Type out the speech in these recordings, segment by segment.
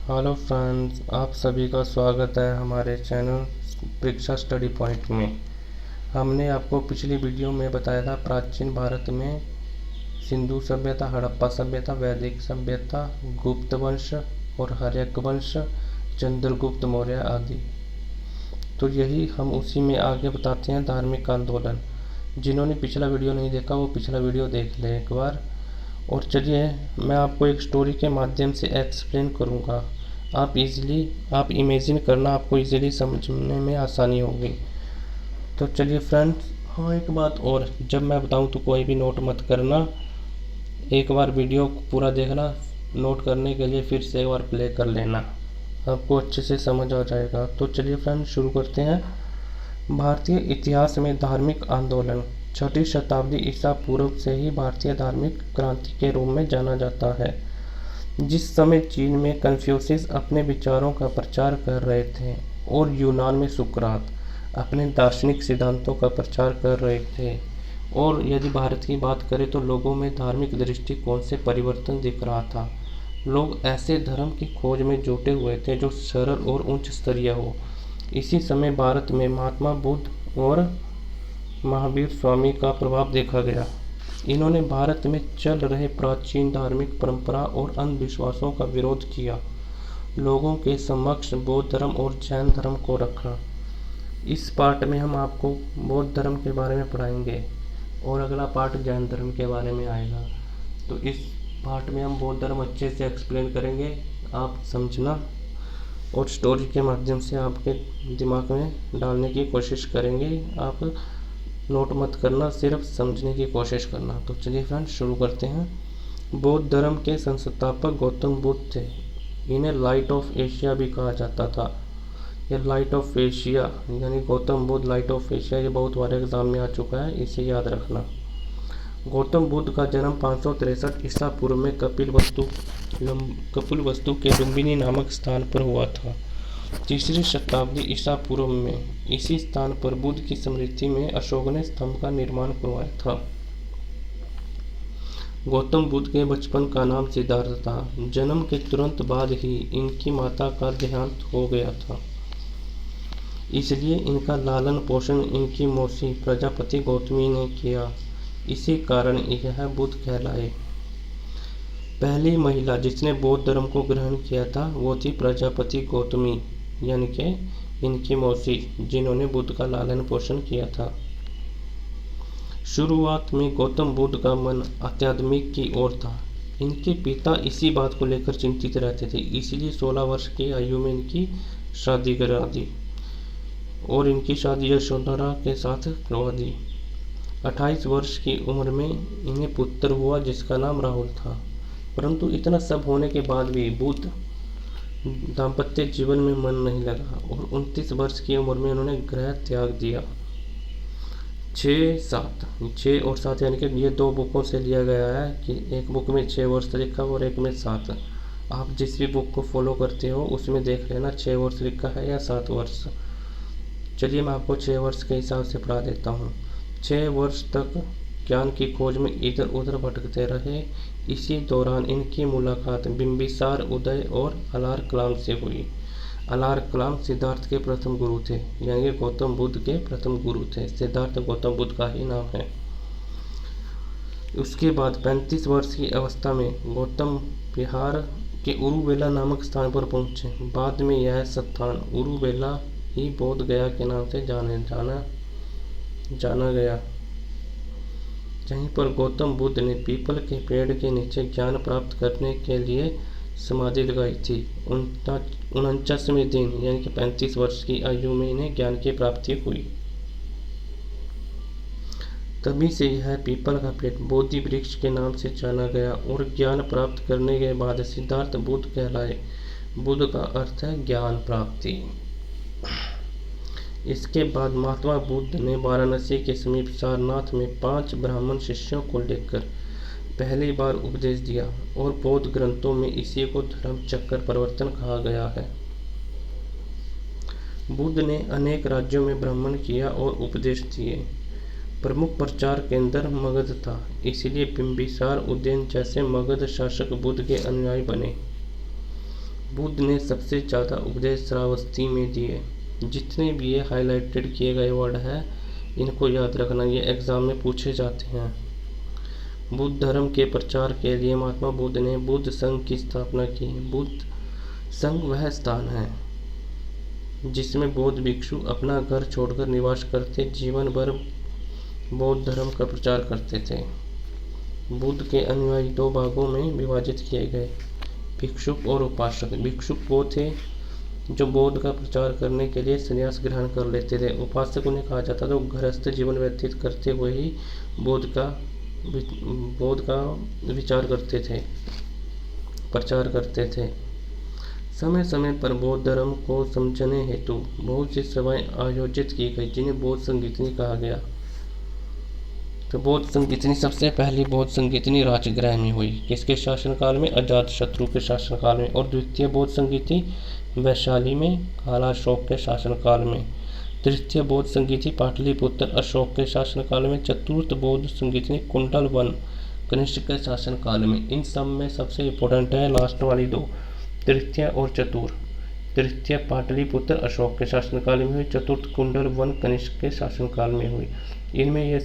Hello friends, आप सभी का स्वागत है हमारे चैनल परीक्षा स्टडी पॉइंट में। हमने आपको पिछली वीडियो में बताया था प्राचीन भारत में सिंधु सभ्यता, हड़प्पा सभ्यता, वैदिक सभ्यता, गुप्त वंश और हर्यक वंश, चंद्रगुप्त मौर्य आदि। तो यही हम उसी में आगे बताते हैं धार्मिक आंदोलन। जिन्होंने पिछला वीडियो नहीं देखा वो पिछला वीडियो देख लें एक बार। और चलिए मैं आपको एक स्टोरी के माध्यम से एक्सप्लेन करूँगा। आप इमेजिन करना, आपको इजीली समझने में आसानी होगी। तो चलिए फ्रेंड्स, हाँ एक बात और, जब मैं बताऊँ तो कोई भी नोट मत करना, एक बार वीडियो पूरा देखना, नोट करने के लिए फिर से एक बार प्ले कर लेना, आपको अच्छे से समझ आ जाएगा। तो चलिए फ्रेंड्स शुरू करते हैं। भारतीय इतिहास में धार्मिक आंदोलन 6वीं शताब्दी ईसा पूर्व से ही भारतीय धार्मिक क्रांति के रूप में जाना जाता है। जिस समय चीन में कन्फ्यूशियस अपने विचारों का प्रचार कर रहे थे और यूनान में सुकरात अपने दार्शनिक सिद्धांतों का प्रचार कर रहे थे, और यदि भारत की बात करें तो लोगों में धार्मिक दृष्टिकोण से परिवर्तन दिख रहा था। लोग ऐसे धर्म की खोज में जुटे हुए थे जो सरल और उच्च स्तरीय हो। इसी समय भारत में महात्मा बुद्ध और महावीर स्वामी का प्रभाव देखा गया। इन्होंने भारत में चल रहे प्राचीन धार्मिक परंपरा और अंधविश्वासों का विरोध किया, लोगों के समक्ष बौद्ध धर्म और जैन धर्म को रखा। इस पार्ट में हम आपको बौद्ध धर्म के बारे में पढ़ाएंगे और अगला पार्ट जैन धर्म के बारे में आएगा। तो इस पार्ट में हम बौद्ध धर्म अच्छे से एक्सप्लेन करेंगे, आप समझना, और स्टोरी के माध्यम से आपके दिमाग में डालने की कोशिश करेंगे। आप नोट मत करना, सिर्फ समझने की कोशिश करना। तो चलिए फ्रेंड्स शुरू करते हैं। बौद्ध धर्म के संस्थापक गौतम बुद्ध थे। इन्हें लाइट ऑफ एशिया भी कहा जाता था। यह लाइट ऑफ एशिया यानी Gautam Buddha light of Asia, ये बहुत बार एग्जाम में आ चुका है, इसे याद रखना। गौतम बुद्ध का जन्म 563 ईसा पूर्व में कपिल वस्तु के लुम्बिनी नामक स्थान पर हुआ था। 3री शताब्दी ईसा पूर्व में इसी स्थान पर बुद्ध की स्मृति में अशोक ने स्तंभ का निर्माण करवाया था। गौतम बुद्ध के बचपन का नाम सिद्धार्थ था। जन्म के तुरंत बाद ही इनकी माता का देहांत हो गया था, इसलिए इनका लालन पोषण इनकी मौसी प्रजापति गौतमी ने किया। इसी कारण यह बुद्ध कहलाए। पहली महिला जिसने बौद्ध धर्म को ग्रहण किया था वो थी प्रजापति गौतमी, यानी कि इनकी मौसी, जिन्होंने बुद्ध का लालन पोषण किया था। शुरुआत में गौतम बुद्ध का मन आध्यात्मिक की ओर था। इनके पिता इसी बात को लेकर चिंतित रहते थे, इसलिए 16 वर्ष की आयु में इनकी शादी करा दी और इनकी शादी यशोधरा के साथ करवा दी। 28 वर्ष की उम्र में इन्हें पुत्र हुआ जिसका नाम राहुल था। परंतु इतना सब होने के बाद भी बुद्ध दाम्पत्य जीवन में मन नहीं लगा और 29 वर्ष की उम्र में उन्होंने गृह त्याग दिया। 6 और 7 यानी कि ये 2 बुकों से लिया गया है कि एक बुक में 6 वर्ष लिखा और एक में 7। आप जिस भी बुक को फॉलो करते हो उसमें देख लेना 6 वर्ष लिखा है या 7 वर्ष। चलिए मैं आपको 6 वर्ष के हिसाब से पढ़ा देता हूँ। 6 वर्ष तक ज्ञान की खोज में इधर उधर भटकते रहे। इसी दौरान इनकी मुलाकात बिंबिसार उदय और अलारकलाम से हुई। अलारकलाम सिद्धार्थ के प्रथम गुरु थे, यानी कि गौतम बुद्ध के प्रथम गुरु थे। सिद्धार्थ गौतम बुद्ध का ही नाम है। उसके बाद 35 वर्ष की अवस्था में गौतम बिहार के उरुवेला नामक स्थान पर पहुंचे। बाद में यह स्थान उरुवेला ही बोध गया के नाम से जाना गया। जहीं पर गौतम बुद्ध ने पीपल के पेड़ के नीचे ज्ञान प्राप्त करने के लिए समाधि लगाई थी। 49वें दिन यानी कि 35 वर्ष की आयु में इन्हें ज्ञान की प्राप्ति हुई। तभी से यह पीपल का पेड़ बोधि वृक्ष के नाम से जाना गया और ज्ञान प्राप्त करने के बाद सिद्धार्थ बुद्ध कहलाए। बुद्ध का अर्थ है ज्ञान प्राप्ति। इसके बाद महात्मा बुद्ध ने वाराणसी के समीप सारनाथ में 5 ब्राह्मण शिष्यों को लेकर पहली बार उपदेश दिया और बौद्ध ग्रंथों में इसी को धर्म चक्र परिवर्तन कहा गया है। बुद्ध ने अनेक राज्यों में भ्रमण किया और उपदेश दिए। प्रमुख प्रचार केंद्र मगध था, इसलिए बिंबिसार उज्जैन जैसे मगध शासक बुद्ध के अनुयायी बने। बुद्ध ने सबसे ज़्यादा उपदेश श्रावस्ती में दिए। जितने भी ये हाईलाइटेड किए गए वर्ड हैं इनको याद रखना, ये एग्ज़ाम में पूछे जाते हैं। बुद्ध धर्म के प्रचार के लिए महात्मा बुद्ध ने बुद्ध संघ की स्थापना की। बुद्ध संघ वह स्थान है जिसमें बौद्ध भिक्षु अपना घर छोड़कर निवास करते जीवन भर बौद्ध धर्म का प्रचार करते थे। बुद्ध के अनुयायी दो भागों में विभाजित किए गए, भिक्षुक और उपासक। भिक्षुक वो थे जो बौद्ध का प्रचार करने के लिए संन्यास ग्रहण कर लेते थे। उपासक उन्हें कहा जाता था, गृहस्थ जीवन व्यतीत करते हुए ही बौद्ध का विचार करते थे, प्रचार करते थे। समय समय पर बौद्ध धर्म को समझने हेतु बहुत सी सभाएं आयोजित की गई जिन्हें बौद्ध संगीतनी कहा गया। तो बौद्ध संगीतनी, सबसे पहली बौद्ध संगीतनी राजगृह में हुई। किसके शासनकाल में? अजातशत्रु के शासनकाल में। और द्वितीय बौद्ध संगीतनी वैशाली में कालाशोक के शासनकाल में। तृतीय बौद्ध संगीतनी पाटलिपुत्र अशोक के शासनकाल में। चतुर्थ बौद्ध संगीतनी कुंडल वन कनिष्क के शासनकाल में। इन सब में सबसे इम्पोर्टेंट है लास्ट वाली दो, तृतीय और चतुर्थ। तृतीय पाटलिपुत्र अशोक के शासनकाल में हुई, चतुर्थ कुंडल वन कनिष्क के शासनकाल में हुई। इनमें ये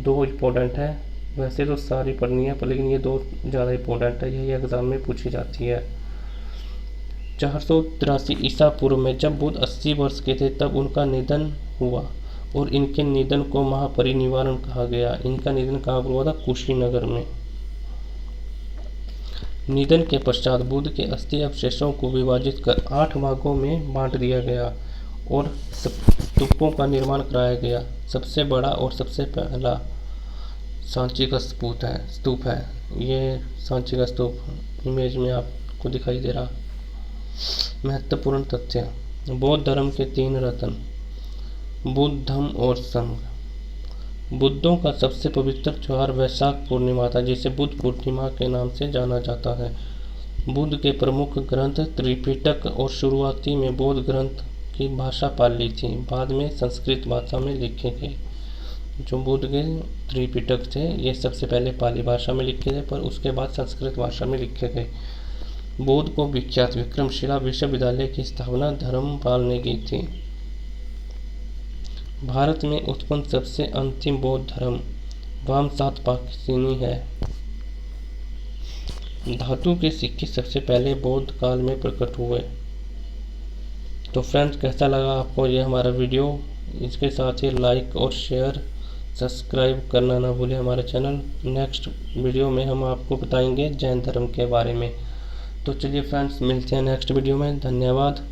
दो इम्पोर्टेंट है, वैसे तो सारी पढ़नी है पर लेकिन ये दो ज़्यादा इम्पोर्टेंट है, यही एग्जाम में पूछी जाती है। 483 ईसा पूर्व में जब बुद्ध 80 वर्ष के थे तब उनका निधन हुआ और इनके निधन को महापरिनिर्वाण कहा गया। इनका निधन कहाँ पर हुआ था? कुशीनगर में। निधन के पश्चात बुद्ध के अस्थि अवशेषों को विभाजित कर 8 भागों में बांट दिया गया और स्तूपों का निर्माण कराया गया। सबसे बड़ा और सबसे पहला सांची का स्तूप है। ये सांची का स्तूप इमेज में आपको दिखाई दे रहा। महत्वपूर्ण तथ्य: बौद्ध धर्म के 3 रत्न, बुद्ध, धम्म और संघ। बुद्धों का सबसे पवित्र त्योहार वैशाख पूर्णिमा था, जिसे बुद्ध पूर्णिमा के नाम से जाना जाता है। बुद्ध के प्रमुख ग्रंथ त्रिपिटक और शुरुआती में बौद्ध ग्रंथ की भाषा पाली थी, बाद में संस्कृत भाषा में लिखे गए। जो बुद्ध के त्रिपिटक थे ये सबसे पहले पाली भाषा में लिखे थे पर उसके बाद संस्कृत भाषा में लिखे गए। बौद्ध को विख्यात विक्रमशिला विश्वविद्यालय की स्थापना धर्मपाल ने की थी। भारत में उत्पन्न सबसे अंतिम बौद्ध धर्म वामसात पाकसीनी है। धातु के सिक्के सबसे पहले बौद्ध काल में प्रकट हुए। तो फ्रेंड्स, कैसा लगा आपको ये हमारा वीडियो? इसके साथ ही लाइक और शेयर सब्सक्राइब करना ना भूलें हमारे चैनल। नेक्स्ट वीडियो में हम आपको बताएंगे जैन धर्म के बारे में। तो चलिए फ्रेंड्स, मिलते हैं नेक्स्ट वीडियो में। धन्यवाद।